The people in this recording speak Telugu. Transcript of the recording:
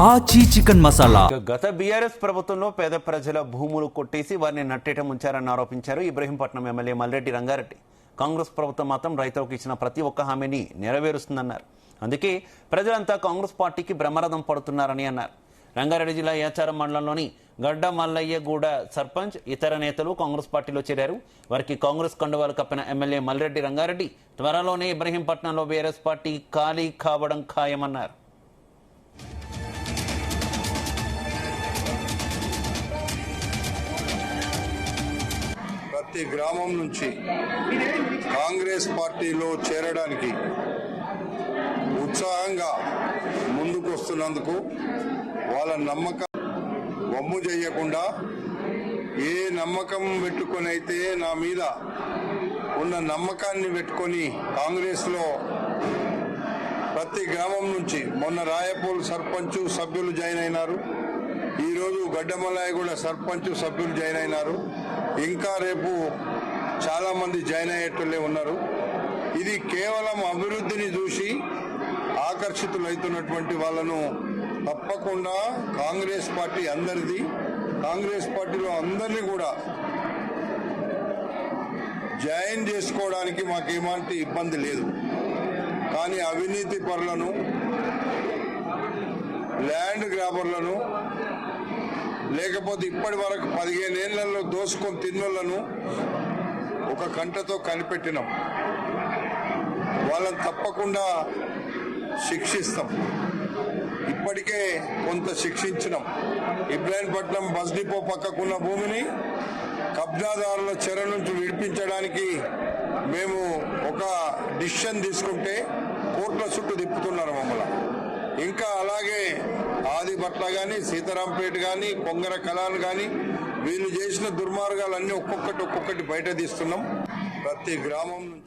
ఆచి చికెన్ మసాలా. గత బీఆర్ఎస్ ప్రభుత్వంలో పేద ప్రజల భూములు కొట్టేసి వారిని నట్టేట ముంచారని ఆరోపించారు ఇబ్రహీంపట్నం ఎమ్మెల్యే మల్రెడ్డి రంగారెడ్డి. కాంగ్రెస్ ప్రభుత్వం మాత్రం రైతులకు ఇచ్చిన ప్రతి ఒక్క హామీని నెరవేరుస్తుందన్నారు. అందుకే ప్రజలంతా కాంగ్రెస్ పార్టీకి బ్రహ్మరథం పడుతున్నారని అన్నారు. రంగారెడ్డి జిల్లా యాచారం మండలంలోని గడ్డ మల్లయ్యగూడ సర్పంచ్ ఇతర నేతలు కాంగ్రెస్ పార్టీలో చేరారు. వారికి కాంగ్రెస్ కండువాలు కప్పిన ఎమ్మెల్యే మల్రెడ్డి రంగారెడ్డి త్వరలోనే ఇబ్రహీంపట్నంలో బీఆర్ఎస్ పార్టీ ఖాళీ కావడం ఖాయమన్నారు. ప్రతి గ్రామం నుంచి కాంగ్రెస్ పార్టీలో చేరడానికి ఉత్సాహంగా ముందుకు వస్తున్నందుకు వాళ్ళ నమ్మకం వమ్ము చేయకుండా ఏ నమ్మకం పెట్టుకొని అయితే నా మీద ఉన్న నమ్మకాన్ని పెట్టుకొని కాంగ్రెస్లో ప్రతి గ్రామం నుంచి మొన్న రాయపూల్ సర్పంచ్ సభ్యులు జాయిన్ అయినారు. ఈరోజు గడ్డమల్లాయగూడ సర్పంచ్ సభ్యులు జాయిన్ అయినారు. ఇంకా రేపు చాలా మంది జాయిన్ అయ్యేటోళ్ళే ఉన్నారు. ఇది కేవలం అభివృద్ధిని చూసి ఆకర్షితులవుతున్నటువంటి వాళ్ళను తప్పకుండా కాంగ్రెస్ పార్టీ అందరిది. కాంగ్రెస్ పార్టీలో అందరినీ కూడా జాయిన్ చేసుకోవడానికి మాకేమాంటి ఇబ్బంది లేదు. కానీ అవినీతి పరులను, ల్యాండ్ గ్రాబర్లను, లేకపోతే ఇప్పటి వరకు 15 ఏళ్లలో దోసుకొని తిన్నోళ్లను ఒక కంటతో కనిపెట్టినాం. వాళ్ళని తప్పకుండా శిక్షిస్తాం. ఇప్పటికే కొంత శిక్షించినాం. ఇబ్రాహీంపట్నం బస్ డిపో పక్కకున్న భూమిని కబ్జాదారుల చెర నుంచి విడిపించడానికి మేము ఒక డిసిషన్ తీసుకుంటే కోర్టుల చుట్టూ తిప్పుతున్నారు మమ్మల్ని. ఇంకా అలాగే ఆదిబట్ల కానీ, సీతారాంపేట కానీ, పొంగర కళాలు కానీ వీళ్ళు చేసిన దుర్మార్గాలన్నీ ఒక్కొక్కటి బయట తీస్తున్నాం. ప్రతి గ్రామం నుంచి